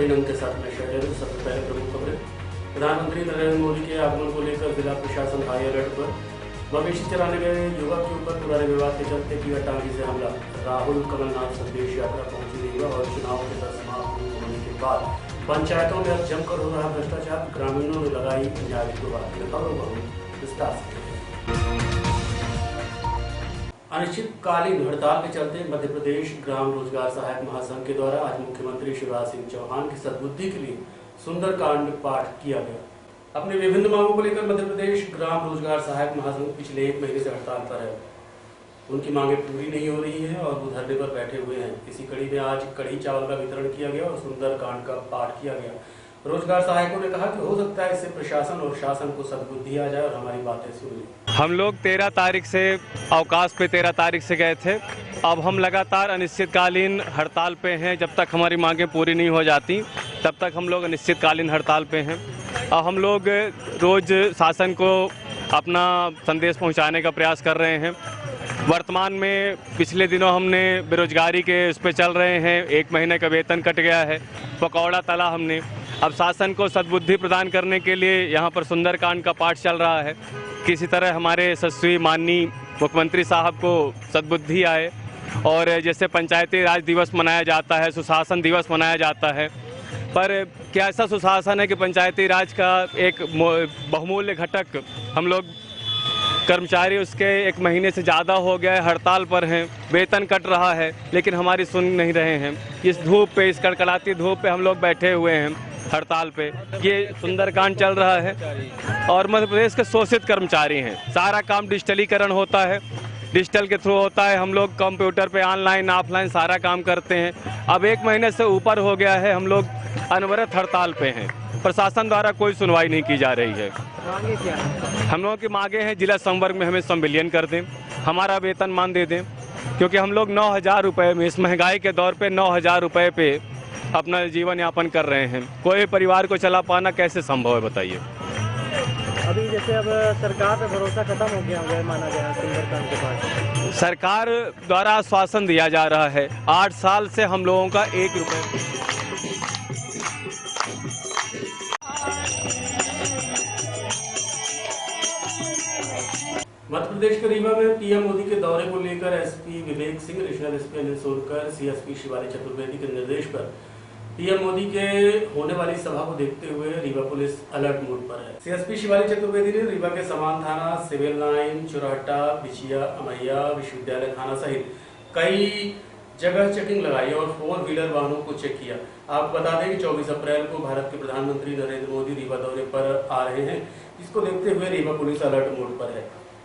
बेहतरीन अंक के साथ में शेयर है। सबसे पहले प्रमुख खबरें। प्रधानमंत्री नरेंद्र मोदी के आगमन को लेकर जिला प्रशासन हाई अलर्ट पर। मवेशी चराने गए युवक के ऊपर पुराने विवाद के चलते किया टांगी से हमला। राहुल कमलनाथ संदेश यात्रा पहुंची रीवा और चुनाव के 10 माह पूर्ण होने के बाद पंचायतों में अब जमकर हो रहा भ्रष्टाचार, ग्रामीणों ने लगाई न्याय की गुहार। खबरों को विस्तार से। अनिश्चितकालीन हड़ताल के चलते मध्य प्रदेश ग्राम रोजगार सहायक महासंघ के द्वारा आज मुख्यमंत्री शिवराज सिंह चौहान की सद्बुद्धि के लिए सुंदरकांड पाठ किया गया। अपनी विभिन्न मांगों को लेकर मध्य प्रदेश ग्राम रोजगार सहायक महासंघ पिछले 1 महीने से हड़ताल पर है। उनकी मांगें पूरी नहीं हो रही हैं और वो धरने पर बैठे हुए हैं। इसी कड़ी में आज कड़ी चावल का वितरण किया गया और सुंदरकांड का पाठ किया गया। रोजगार सहायकों ने कहा कि हो सकता है इससे प्रशासन और शासन को सद्बुद्धि आ जाए और हमारी बातें सुन लें। हम लोग 13 तारीख से अवकाश पे 13 तारीख से गए थे। अब हम लगातार अनिश्चितकालीन हड़ताल पे हैं। जब तक हमारी मांगें पूरी नहीं हो जाती तब तक हम लोग अनिश्चितकालीन हड़ताल पे हैं। अब हम लोग रोज शासन को अपना संदेश पहुंचाने का प्रयास कर रहे हैं। वर्तमान में पिछले दिनों हमने बेरोजगारी के उस पर चल रहे हैं। 1 महीने का वेतन कट गया है, पकौड़ा तला हमने। अब शासन को सद्बुद्धि प्रदान करने के लिए यहाँ पर सुंदरकांड का पाठ चल रहा है। किसी तरह हमारे यशस्वी माननीय मुख्यमंत्री साहब को सद्बुद्धि आए और जैसे पंचायती राज दिवस मनाया जाता है, सुशासन दिवस मनाया जाता है, पर क्या ऐसा सुशासन है कि पंचायती राज का एक बहुमूल्य घटक हम लोग कर्मचारी उसके 1 महीने से ज़्यादा हो गया है हड़ताल पर हैं, वेतन कट रहा है, लेकिन हमारी सुन नहीं रहे हैं। इस धूप पे, इस कड़कड़ाती धूप पे हम लोग बैठे हुए हैं हड़ताल पे। ये सुंदरकांड चल रहा है और मध्य प्रदेश के शोषित कर्मचारी हैं। सारा काम डिजिटलीकरण होता है, डिजिटल के थ्रू होता है। हम लोग कंप्यूटर पे ऑनलाइन ऑफलाइन सारा काम करते हैं। अब 1 महीने से ऊपर हो गया है, हम लोग अनवरत हड़ताल पे हैं। प्रशासन द्वारा कोई सुनवाई नहीं की जा रही है। मांगे क्या है? हम लोगों की मांगे हैं जिला संवर्ग में हमें संविलियन कर दें, हमारा वेतन मान दे दें, क्योंकि हम लोग 9,000 रुपये में, इस महंगाई के दौर पे 9,000 रुपये पे अपना जीवन यापन कर रहे हैं। कोई परिवार को चला पाना कैसे संभव है बताइए। अभी जैसे अब सरकार पे भरोसा खत्म हो गया है माना गया सुंदरकांड के बाद। सरकार द्वारा आश्वासन दिया जा रहा है। 8 साल से हम लोगों का 1 रुपये। मध्य प्रदेश के रीवा में पीएम मोदी के दौरे को लेकर SP Vivek Singh, regional SP Anil Sonkar, CSP Shivali Chaturvedi के निर्देश पर पीएम मोदी के होने वाली सभा को देखते हुए रीवा पुलिस अलर्ट मोड पर है। सीएसपी शिवाली चतुर्वेदी ने रीवा के समान थाना, सिविल लाइन, चुराहट्टा, बिछिया, अमैया, विश्वविद्यालय थाना सहित कई जगह चेकिंग लगाई और 4 व्हीलर वाहनों को चेक किया। आपको बता दें कि 24 अप्रैल को भारत के प्रधानमंत्री नरेंद्र मोदी रीवा दौरे पर आ रहे हैं। इसको देखते हुए रीवा पुलिस अलर्ट मोड पर है।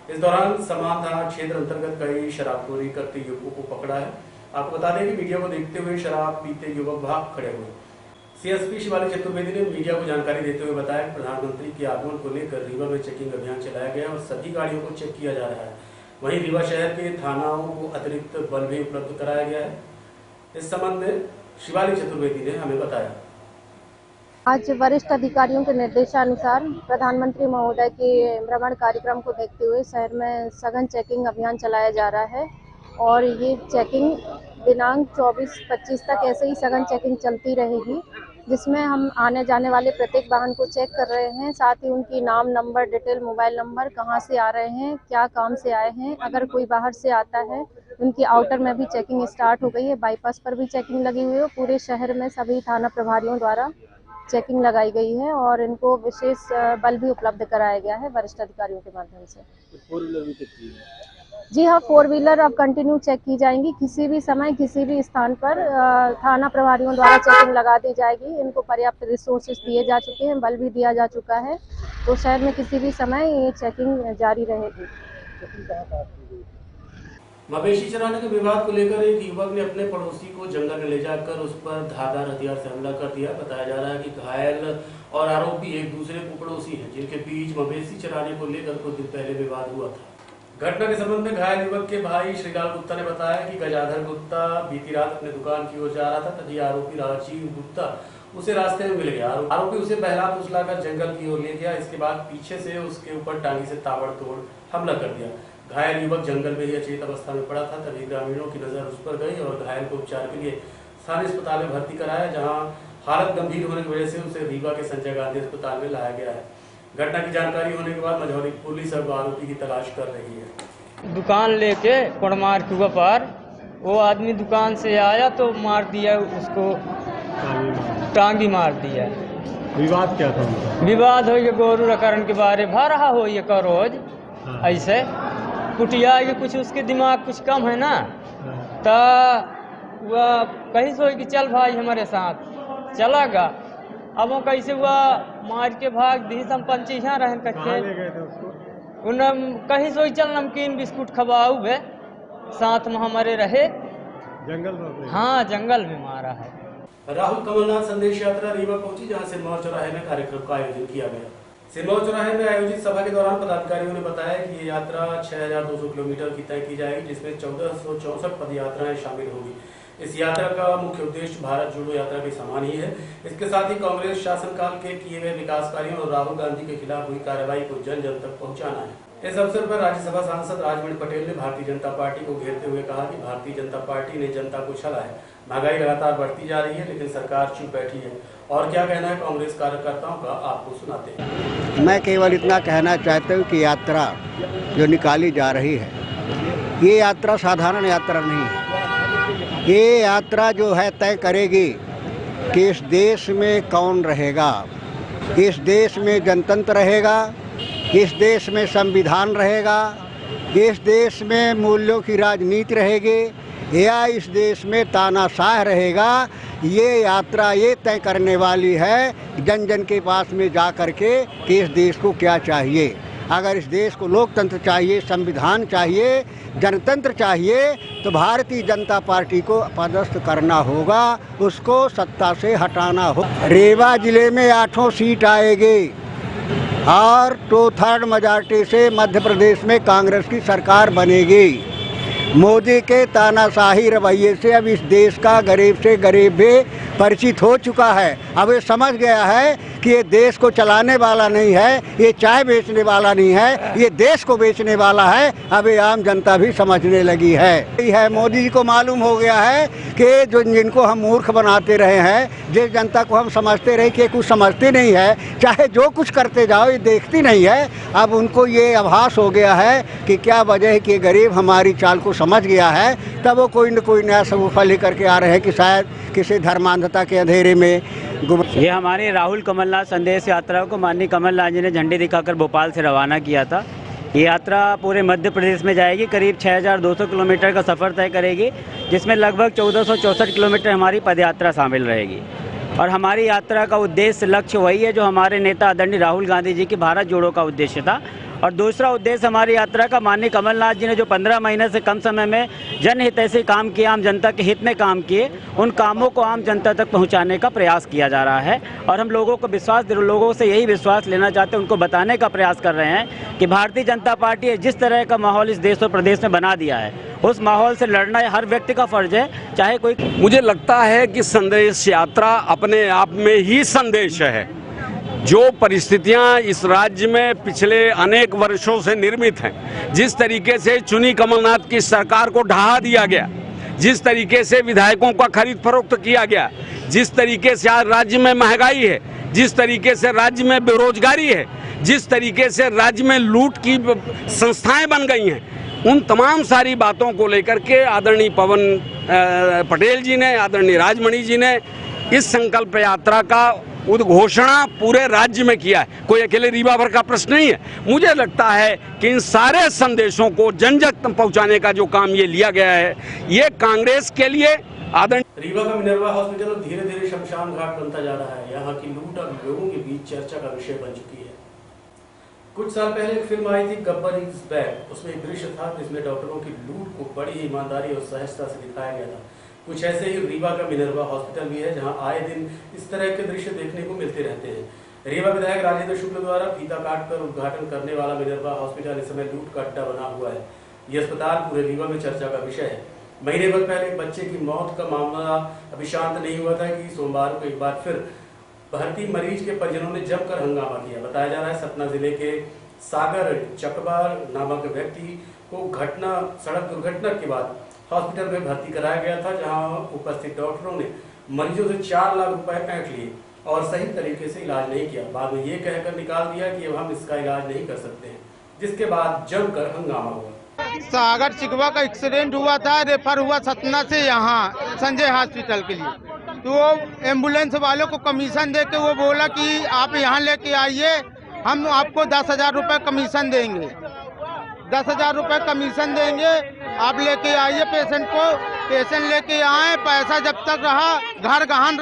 इस दौरान समान थाना क्षेत्र अंतर्गत कई शराबखोरी करते युवकों को पकड़ा है। आपको बता दें कि मीडिया को देखते हुए शराब पीते युवक भाग खड़े हुए। सीएसपी शिवाली चतुर्वेदी ने मीडिया को जानकारी देते हुए बताया कि प्रधानमंत्री के आगमन को लेकर रीवा में चेकिंग अभियान चलाया गया और सभी गाड़ियों को चेक किया जा रहा है। वहीं रीवा शहर के थानाओं को अतिरिक्त बल भी उपलब्ध कराया गया है। इस संबंध में शिवाली चतुर्वेदी ने हमें बताया। आज वरिष्ठ अधिकारियों के निर्देशानुसार प्रधानमंत्री महोदय के भ्रमण कार्यक्रम को देखते हुए शहर में सघन चेकिंग अभियान चलाया जा रहा है और ये चेकिंग दिनांक 24-25 तक ऐसे ही सघन चेकिंग चलती रहेगी, जिसमें हम आने जाने वाले प्रत्येक वाहन को चेक कर रहे हैं। साथ ही उनकी नाम, नंबर, डिटेल, मोबाइल नंबर, कहां से आ रहे हैं, क्या काम से आए हैं। अगर कोई बाहर से आता है उनकी आउटर में भी चेकिंग स्टार्ट हो गई है। बाईपास पर भी चेकिंग लगी हुई है। पूरे शहर में सभी थाना प्रभारियों द्वारा चेकिंग लगाई गई है और इनको विशेष बल भी उपलब्ध कराया गया है वरिष्ठ अधिकारियों के माध्यम से। 4 व्हीलर भी चेक की? जी हाँ, 4 व्हीलर अब कंटिन्यू चेक की जाएंगी। किसी भी समय किसी भी स्थान पर थाना प्रभारियों द्वारा चेकिंग लगा दी जाएगी। इनको पर्याप्त रिसोर्सेज दिए जा चुके हैं, बल भी दिया जा चुका है, तो शहर में किसी भी समय ये चेकिंग जारी रहेगी। मवेशी चराने के विवाद को लेकर एक युवक ने अपने पड़ोसी को जंगल में ले जाकर उस पर धारदार हथियार से हमला कर दिया। बताया जा रहा है कि घायल और आरोपी एक दूसरे को पड़ोसी हैं, जिनके बीच मवेशी चराने को लेकर कुछ दिन पहले विवाद हुआ था। घटना के संबंध में घायल युवक के भाई श्रीलाल गुप्ता ने बताया कि गजाधर गुप्ता बीती रात अपने दुकान की ओर जा रहा था, तभी आरोपी राजीव गुप्ता उसे रास्ते में मिल गया। आरोपी उसे बहला फुसलाकर जंगल की ओर ले गया। इसके बाद पीछे से उसके ऊपर टांगी से ताबड़तोड़ हमला कर दिया। घायल युवक जंगल में ही अचेत अवस्था में पड़ा था। तभी ग्रामीणों की नजर उस पर गई और घायल को उपचार के लिए स्थानीय अस्पताल में भर्ती कराया, जहां हालत गंभीर होने की वजह से उसे रीवा के संजय गांधी अस्पताल में लाया गया है। घटना की जानकारी होने के बाद मझौली पुलिस अब आरोपी की तलाश कर रही है। दुकान लेके कोड़मार कुआ पर वो आदमी दुकान से आया तो मार दिया उसको, टांगी मार दिया। विवाद क्या था उनका? विवाद हो ये गोरू रकरण के बारे भा रहा हो ये का रोज ऐसे कुटिया ये कुछ उसके दिमाग कुछ कम है ना, तो वह कहीं सो कि चल भाई हमारे साथ चला गा। अब वो कैसे हुआ मार के भाग दी हम पंची यहाँ रहन कच्चे उन कहीं सो चल नमकीन बिस्कुट खवाऊ बे साथ में हमारे रहे जंगल में। हाँ जंगल में मारा है। राहुल कमलनाथ संदेश यात्रा रीवा पहुंची, जहां सिरमौर चौराहे में कार्यक्रम का आयोजन किया गया। सिरमौर चौराहे में आयोजित सभा के दौरान पदाधिकारियों ने बताया कि ये यात्रा 6200 किलोमीटर की तय की जाएगी, जिसमें 1464 पद यात्राएं शामिल होगी। इस यात्रा का मुख्य उद्देश्य भारत जोड़ो यात्रा के समान ही है। इसके साथ ही कांग्रेस शासनकाल के किए गए विकास कार्यों और राहुल गांधी के खिलाफ हुई कार्रवाई को जन जन तक पहुंचाना है। इस अवसर पर राज्यसभा सांसद राजमणि पटेल ने भारतीय जनता पार्टी को घेरते हुए कहा कि भारतीय जनता पार्टी ने जनता को छला है। महंगाई लगातार बढ़ती जा रही है, लेकिन सरकार चुप बैठी है। और क्या कहना है कांग्रेस कार्यकर्ताओं का, आपको सुनाते हैं। मैं केवल इतना कहना चाहता हूँ कि यात्रा जो निकाली जा रही है, ये यात्रा साधारण यात्रा नहीं है। ये यात्रा जो है तय करेगी कि इस देश में कौन रहेगा, इस देश में जनतंत्र रहेगा, इस देश में संविधान रहेगा, इस देश में मूल्यों की राजनीति रहेगी या इस देश में तानाशाह रहेगा। ये यात्रा ये तय करने वाली है जन जन के पास में जा कर के कि इस देश को क्या चाहिए। अगर इस देश को लोकतंत्र चाहिए, संविधान चाहिए, जनतंत्र चाहिए, तो भारतीय जनता पार्टी को पदस्थ करना होगा, उसको सत्ता से हटाना होगा। रीवा जिले में 8 सीट आएगी और 2/3 मेजॉरिटी से मध्य प्रदेश में कांग्रेस की सरकार बनेगी। मोदी के तानाशाही रवैये से अब इस देश का गरीब से गरीब भी परिचित हो चुका है। अब ये समझ गया है कि ये देश को चलाने वाला नहीं है, ये चाय बेचने वाला नहीं है, ये देश को बेचने वाला है। अब ये आम जनता भी समझने लगी है। मोदी जी को मालूम हो गया है कि जो जिनको हम मूर्ख बनाते रहे हैं, जिस जनता को हम समझते रहे कि कुछ समझती नहीं है, चाहे जो कुछ करते जाओ ये देखती नहीं है, अब उनको ये आभास हो गया है कि क्या वजह है कि गरीब हमारी चाल को समझ गया है। तब वो कोई न कोई नया सबूफा लेकर के आ रहे हैं कि शायद किसी धर्मांधता के अंधेरे में ये हमारी राहुल कमलनाथ संदेश यात्रा को माननीय कमलनाथ जी ने झंडी दिखाकर भोपाल से रवाना किया था। ये यात्रा पूरे मध्य प्रदेश में जाएगी, करीब 6200 किलोमीटर का सफ़र तय करेगी, जिसमें लगभग 1464 किलोमीटर हमारी पदयात्रा शामिल रहेगी। और हमारी यात्रा का उद्देश्य लक्ष्य वही है जो हमारे नेता आदरणीय राहुल गांधी जी की भारत जोड़ो का उद्देश्य था। और दूसरा उद्देश्य हमारी यात्रा का माननीय कमलनाथ जी ने जो 15 महीने से कम समय में जनहित ऐसे काम किए, आम जनता के हित में काम किए, उन कामों को आम जनता तक पहुंचाने का प्रयास किया जा रहा है। और हम लोगों को लोगों से यही विश्वास लेना चाहते हैं, उनको बताने का प्रयास कर रहे हैं कि भारतीय जनता पार्टी जिस तरह का माहौल इस देश और प्रदेश में बना दिया है, उस माहौल से लड़ना हर व्यक्ति का फर्ज है, चाहे कोई। मुझे लगता है कि संदेश यात्रा अपने आप में ही संदेश है। जो परिस्थितियां इस राज्य में पिछले अनेक वर्षों से निर्मित हैं, जिस तरीके से चुनी कमलनाथ की सरकार को ढहा दिया गया, जिस तरीके से विधायकों का खरीद फरोख्त किया गया, जिस तरीके से आज राज्य में महंगाई है, जिस तरीके से राज्य में बेरोजगारी है, जिस तरीके से राज्य में लूट की संस्थाएं बन गई हैं, उन तमाम सारी बातों को लेकर के आदरणीय पवन पटेल जी ने, आदरणीय राजमणि जी ने इस संकल्प यात्रा का उद्घोषणा पूरे राज्य में किया है। कोई अकेले रीवा भर का प्रश्न नहीं है। मुझे लगता है कि इन सारे संदेशों को जन जन तक पहुंचाने का जो काम ये लिया गया है, ये कांग्रेस के लिए रीवा का मिनर्वा हॉस्पिटल धीरे धीरे शमशान घाट बनता जा रहा है। यहाँ की लूट अब लोगों के बीच चर्चा का विषय बन चुकी है। कुछ साल पहले एक फिल्म आई थी गब्बर इज बैक। उसमें एक दृश्य था जिसमें डॉक्टरों की लूट को बड़ी ईमानदारी और सहजता से दिखाया गया था। कुछ ऐसे ही रीवा का मिनर्वा हॉस्पिटल भी है, जहां आए दिन इस तरह के दृश्य देखने को मिलते रहते हैं। रीवा विधायक राजेंद्र शुक्ल द्वारा फीता काटकर उद्घाटन करने वाला मिनर्वा हॉस्पिटल इस समय लूट का अड्डा बना हुआ है। यह अस्पताल पूरे रीवा में चर्चा का विषय है। महीने भर पहले एक बच्चे की मौत का मामला अभी शांत नहीं हुआ था कि सोमवार को एक बार फिर भर्ती मरीज के परिजनों ने जमकर हंगामा किया। बताया जा रहा है सतना जिले के सागर चकबार नामक व्यक्ति को सड़क दुर्घटना के बाद हॉस्पिटल में भर्ती कराया गया था, जहां उपस्थित डॉक्टरों ने मरीजों से 4 लाख रुपए ऐंठ लिए और सही तरीके से इलाज नहीं किया। बाद में ये कहकर निकाल दिया कि अब हम इसका इलाज नहीं कर सकते हैं, जिसके बाद जमकर हंगामा हुआ। सागर चिकवा का एक्सीडेंट हुआ था, रेफर हुआ सतना से यहाँ संजय हॉस्पिटल के लिए। तो वो एम्बुलेंस वालों को कमीशन दे के वो बोला कि आप यहाँ लेके आइए, हम आपको 10,000 रुपये कमीशन देंगे, 10,000 रुपये कमीशन देंगे, आप लेके आइए पेशेंट को। पेशेंट लेके आए, पैसा जब तक रहा घर गहन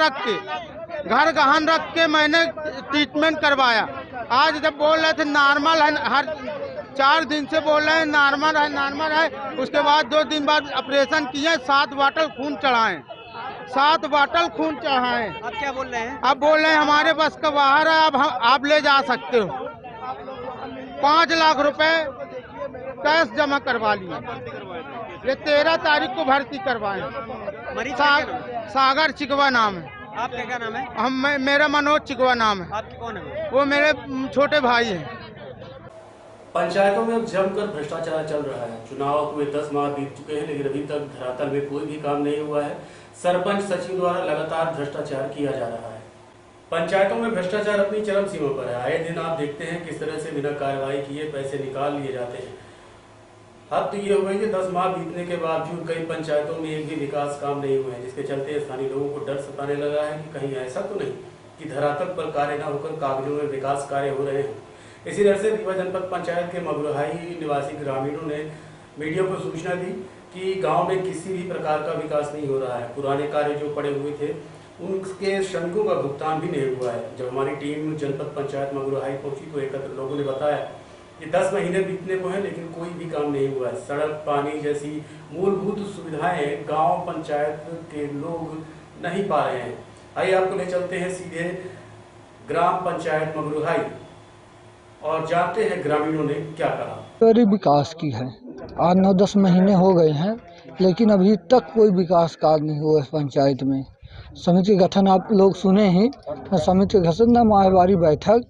रख के मैंने ट्रीटमेंट करवाया। आज जब बोल रहे थे नॉर्मल है, हर 4 दिन से बोल रहे हैं नॉर्मल है। उसके बाद 2 दिन बाद ऑपरेशन किए, 7 बॉटल खून चढ़ाएं। अब क्या बोल रहे हैं? अब बोल रहे हैं हमारे बस का बाहर है, अब आप ले जा सकते हो। 5 लाख रुपए कैश जमा करवा लिए। ये 13 तारीख को भर्ती करवाए। सागर चिकवा नाम है। आपका क्या नाम है? मेरा मनोज चिकवा नाम है। आपके कौन है? वो मेरे छोटे भाई हैं। पंचायतों में अब जमकर भ्रष्टाचार चल रहा है। चुनाव हुए 10 माह बीत चुके हैं, लेकिन अभी तक धरातल में कोई भी काम नहीं हुआ है। सरपंच सचिव द्वारा लगातार भ्रष्टाचार किया जा रहा है। पंचायतों में भ्रष्टाचार अपनी चरम सीमा पर है। आए दिन आप देखते हैं किस तरह से बिना कार्रवाई किए पैसे निकाल लिए जाते हैं। अब तो ये हो गई कि 10 माह बीतने के बावजूद कई पंचायतों में एक भी विकास काम नहीं हुए हैं, जिसके चलते स्थानीय लोगों को डर सताने लगा है कि कहीं ऐसा तो नहीं कि धरातल पर कार्य न होकर कागजों में विकास कार्य हो रहे हैं। इसी तरह से रीवा जनपद पंचायत के मगुरहाई निवासी ग्रामीणों ने मीडिया को सूचना दी कि गांव में किसी भी प्रकार का विकास नहीं हो रहा है। पुराने कार्य जो पड़े हुए थे उनके श्रमिकों का भुगतान भी नहीं हुआ है। जब हमारी टीम जनपद पंचायत मगुरहाई पहुंची तो एकत्र लोगों ने बताया कि 10 महीने बीतने को हैं, लेकिन कोई भी काम नहीं हुआ है। सड़क, पानी जैसी मूलभूत सुविधाएं गांव पंचायत के लोग नहीं पा रहे हैं। आइए आपको ले चलते हैं सीधे ग्राम पंचायत मगुरहाई और जानते हैं ग्रामीणों ने क्या कहा। विकास की है, 8-9-10 महीने हो गए हैं, लेकिन अभी तक कोई विकास कार्य नहीं हुआ इस पंचायत में। समिति गठन आप लोग सुने ही, समिति गठन न माहवारी बैठक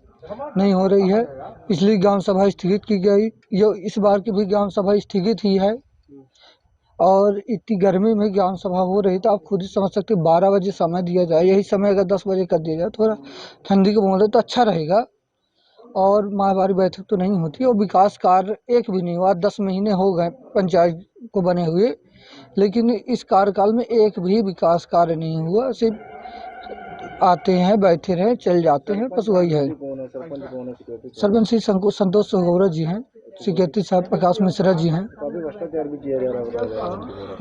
नहीं हो रही है। पिछली ग्राम सभा स्थगित की गई, जो इस बार की भी ग्राम सभा स्थगित ही है। और इतनी गर्मी में ग्राम सभा हो रही तो आप खुद ही समझ सकते 12 बजे समय दिया जाए, यही समय अगर 10 बजे कर दिया जाए, थोड़ा ठंडी के माहौल तो अच्छा रहेगा। और माहवारी बैठक तो नहीं होती और विकास कार्य एक भी नहीं हुआ। 10 महीने हो गए पंचायत को बने हुए, लेकिन इस कार्यकाल में एक भी विकास कार्य नहीं हुआ। सिर्फ आते हैं, बैठे रहे, चल जाते हैं, बस वही है। सरपंच श्री संतोष गौरव जी हैं, सेक्रेटरी साहब प्रकाश मिश्रा जी हैं।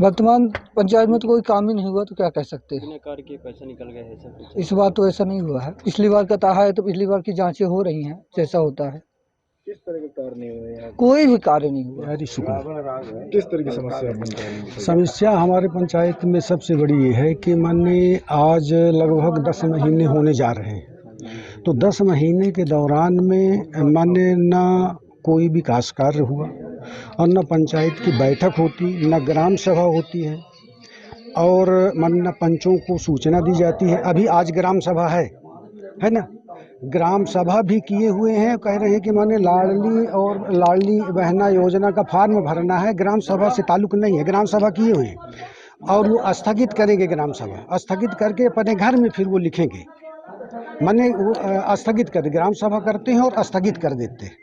वर्तमान पंचायत में तो कोई काम ही नहीं हुआ, तो क्या कह सकते हैं। पैसा निकल गया है सब। इस बार तो ऐसा नहीं हुआ है। पिछली बार का है तो पिछली बार की जांचें हो रही हैं, जैसा होता है। किस तरह के कार्य नहीं हुए? कोई भी कार्य नहीं हुआ। किस तरह की समस्या? समस्या हमारे पंचायत में सबसे बड़ी ये है कि माने आज लगभग 10 महीने होने जा रहे हैं, तो 10 महीने के दौरान में माने न कोई विकास कार्य हुआ और न पंचायत की बैठक होती, न ग्राम सभा होती है, और न पंचों को सूचना दी जाती है। अभी आज ग्राम सभा है ना, ग्राम सभा भी किए हुए हैं, कह रहे हैं कि माने लाडली बहना योजना का फॉर्म भरना है, ग्राम सभा से ताल्लुक नहीं है। ग्राम सभा किए हुए हैं और वो स्थगित करेंगे, ग्राम सभा स्थगित करके अपने घर में फिर वो लिखेंगे। माने वो स्थगित कर, ग्राम सभा करते हैं और स्थगित कर देते हैं,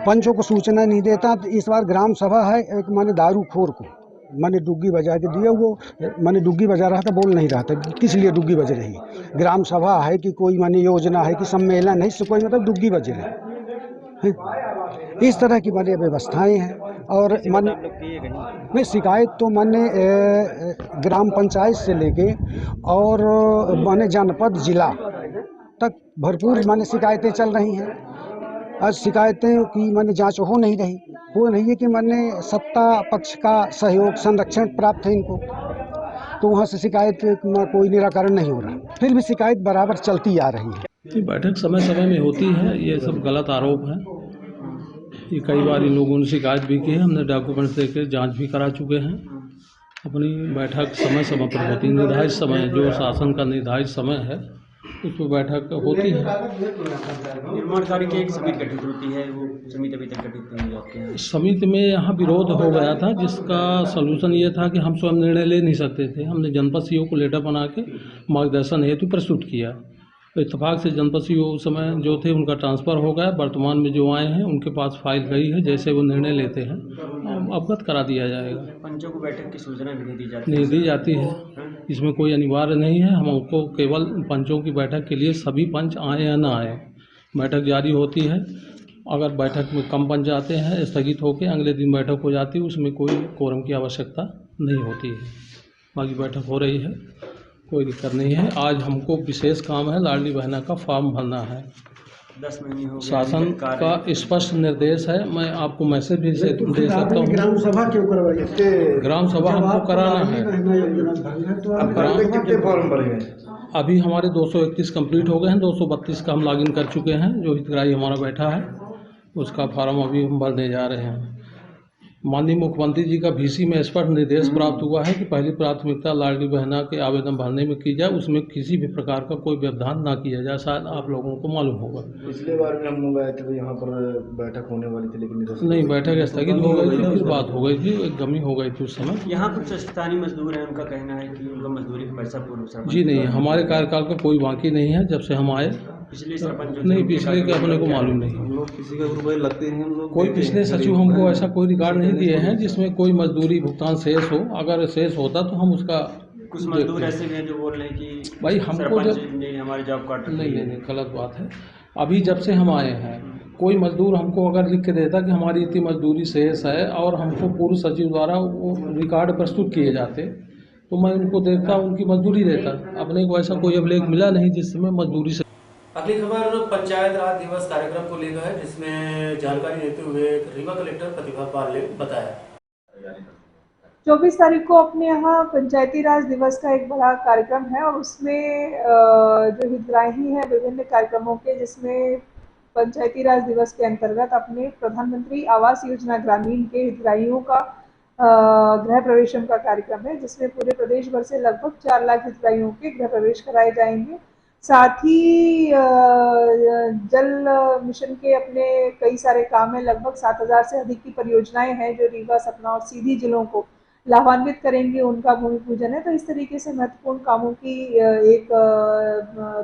पंचों को सूचना नहीं देता। तो इस बार ग्राम सभा है, एक माने दारूखोर को मैंने डुग्गी बजा के दिया, वो मैंने डुग्गी बजा रहा था, बोल नहीं रहा था किस लिए डुग्गी बज रही। ग्राम सभा है कि कोई माने योजना है कि सम्मेलन है, इससे कोई मतलब डुग्गी बज रही। इस तरह की माने व्यवस्थाएं हैं। और माने शिकायत तो माने ग्राम पंचायत से लेके और माने जनपद जिला तक भरपूर माने शिकायतें चल रही हैं। आज शिकायतें की माने जांच हो नहीं रही है कि माने सत्ता पक्ष का सहयोग संरक्षण प्राप्त है इनको, तो वहाँ से शिकायत का कोई निराकरण नहीं हो रहा, फिर भी शिकायत बराबर चलती आ रही है। बैठक समय समय में होती है, ये सब गलत आरोप है। ये कई बार इन लोगों ने शिकायत भी की है, हमने डॉक्यूमेंट्स देकर जांच भी करा चुके हैं। अपनी बैठक समय समय पर होती, निर्धारित समय जो शासन का निर्धारित समय है उस पर बैठक होती है। निर्माण कार्य की एक समिति गठित होती है, वो समिति अभी तक गठित नहीं होती है। समिति में यहाँ विरोध हो गया था, जिसका सलूशन ये था कि हम स्वयं निर्णय ले नहीं सकते थे। हमने जनपद सीईओ को लेटर बना के मार्गदर्शन हेतु प्रस्तुत किया। तो इत्तेफाक से जनपद सीईओ उस समय जो थे उनका ट्रांसफ़र हो गया। वर्तमान में जो आए हैं उनके पास फाइल गई है, जैसे वो निर्णय लेते हैं अवगत करा दिया जाएगा। पंचों को बैठक की सूचना भी नहीं दी जाती है, इसमें कोई अनिवार्य नहीं है। हमको केवल पंचों की बैठक के लिए सभी पंच आए या ना आए, बैठक जारी होती है। अगर बैठक में कम पंच आते हैं, स्थगित होकर अगले दिन बैठक हो जाती है, उसमें कोई कोरम की आवश्यकता नहीं होती है। बाकी बैठक हो रही है, कोई दिक्कत नहीं है। आज हमको विशेष काम है, लाडली बहना का फॉर्म भरना है। 10 महीने हो गए। शासन का स्पष्ट निर्देश है, मैं आपको मैसेज भी दे सकता हूँ। ग्राम सभा क्यों करवाई? ग्राम सभा हमको कराना है। कितने फॉर्म भरे हैं? अभी हमारे 231 कंप्लीट हो गए हैं, 232 का हम लॉगिन कर चुके हैं। जो हितग्राही हमारा बैठा है उसका फॉर्म अभी हम भरने जा रहे हैं। माननीय मुख्यमंत्री जी का VC में स्पष्ट निर्देश प्राप्त हुआ है कि पहली प्राथमिकता लाडली बहना के आवेदन भरने में की जाए, उसमें किसी भी प्रकार का कोई व्यवधान ना किया जाए। शायद आप लोगों को मालूम होगा। पिछले बार में हम लोग आए थे तो यहाँ पर बैठक होने वाली थी, लेकिन नहीं, बैठक स्थगित हो गई थी, फिर बात हो गई थी, एक गमी हो गई थी उस समय। यहाँ कुछ स्थानीय मजदूर हैं, उनका कहना है कि उनका मजदूरी का पैसा पूर्व जी नहीं, हमारे कार्यकाल का कोई बाकी नहीं है। जब से हम आए पिछले सरपंच नहीं, पिछले के अपने को मालूम नहीं। हम लोग किसी का रुपये लगते हैं, हम लोग कोई पिछले सचिव हमको ऐसा कोई रिकॉर्ड नहीं दिए हैं जिसमें कोई मजदूरी भुगतान शेष हो। अगर शेष होता तो हम उसका कुछ मजदूर ऐसे भी हैं जो बोल रहे हैं कि भाई हमको जब ने हमारे जॉब कार्ड नहीं, गलत बात है। अभी जब से हम आए हैं, कोई मजदूर हमको अगर लिख के देता कि हमारी इतनी मजदूरी शेष है और हमको पूर्व सचिव द्वारा वो रिकॉर्ड प्रस्तुत किए जाते तो मैं उनको देखता, उनकी मजदूरी देता। अपने को ऐसा कोई अभिलेख मिला नहीं जिसमें मजदूरी से। अगली खबर पंचायत राज दिवस कार्यक्रम को लेकर है, जिसमें जानकारी देते हुए रीवा कलेक्टर प्रतिभा पाल ने बताया। 24 तारीख को अपने यहाँ पंचायती राज दिवस का एक बड़ा कार्यक्रम है और उसमें जो हितग्राही हैं विभिन्न कार्यक्रमों के, जिसमें पंचायती राज दिवस के अंतर्गत अपने प्रधानमंत्री आवास योजना ग्रामीण के हितग्राहियों का गृह प्रवेशम का कार्यक्रम है, जिसमें पूरे प्रदेश भर से लगभग 4 लाख हितग्राहियों के गृह प्रवेश कराए जाएंगे। साथ ही जल मिशन के अपने कई सारे काम हैं, लगभग 7000 से अधिक की परियोजनाएं हैं जो रीवा, सतना और सीधी जिलों को लाभान्वित करेंगे, उनका भूमि पूजन है। तो इस तरीके से महत्वपूर्ण कामों की एक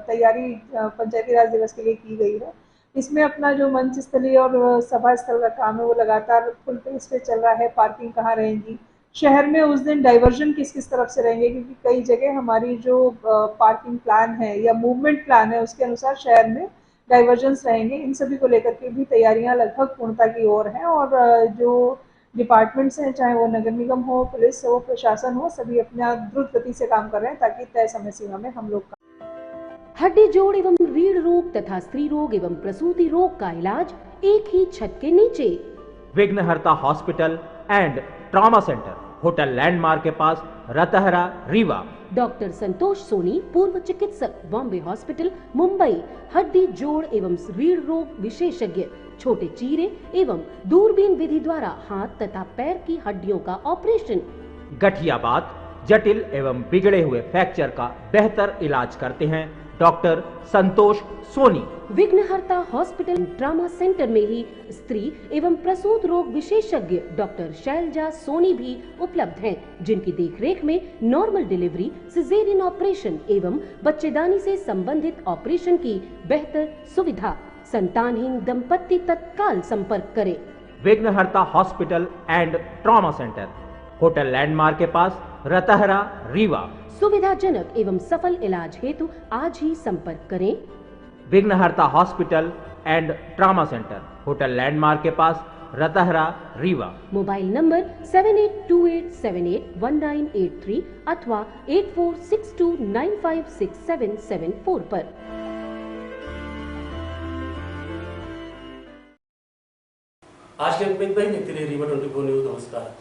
तैयारी पंचायती राज दिवस के लिए की गई है। इसमें अपना जो मंच स्थलीय और सभा स्थल का काम है वो लगातार फुल पेस पे चल रहा है। पार्किंग कहाँ रहेंगी, शहर में उस दिन डाइवर्जन किस किस तरफ से रहेंगे, क्योंकि कई जगह हमारी जो पार्किंग प्लान है या मूवमेंट प्लान है उसके अनुसार शहर में डाइवर्जन्स रहेंगे। इन सभी को लेकर के भी तैयारियां लगभग पूर्णता की ओर हैं और जो डिपार्टमेंट्स हैं, चाहे वो नगर निगम हो, पुलिस हो, प्रशासन हो, सभी अपना द्रुत गति से काम कर रहे हैं ताकि तय समय सीमा में हम लोग हड्डी जोड़ एवं रीढ़ रोग तथा स्त्री रोग एवं प्रसूति रोग का इलाज एक ही छत के नीचे। विघ्नहर्ता hospital and trauma centre, hotel landmark के पास, रतहरा, रीवा। डॉक्टर संतोष सोनी, पूर्व चिकित्सक, बॉम्बे हॉस्पिटल, मुंबई। हड्डी जोड़ एवं रीढ़ रोग विशेषज्ञ, छोटे चीरे एवं दूरबीन विधि द्वारा हाथ तथा पैर की हड्डियों का ऑपरेशन। गठियाबात, जटिल एवं बिगड़े हुए फ्रैक्चर का बेहतर इलाज करते हैं डॉक्टर संतोष सोनी। विघ्नहर्ता हॉस्पिटल ट्रॉमा सेंटर में ही स्त्री एवं प्रसूत रोग विशेषज्ञ डॉक्टर शैलजा सोनी भी उपलब्ध हैं, जिनकी देखरेख में नॉर्मल डिलीवरी, सिजेरियन ऑपरेशन एवं बच्चेदानी से संबंधित ऑपरेशन की बेहतर सुविधा। संतानहीन दंपत्ति तत्काल संपर्क करें। विघ्नहर्ता hospital and trauma centre, hotel landmark के पास, रतहरा, रीवा। सुविधाजनक एवं सफल इलाज हेतु आज ही संपर्क करें। विघ्नहर्ता hospital and trauma centre, hotel landmark के पास, रतहरा, रीवा। मोबाइल नंबर 7828781983 अथवा 8462956774 पर। आज के अंक में इतना ही। देखते रहिए रीवा 24 न्यूज। नमस्कार।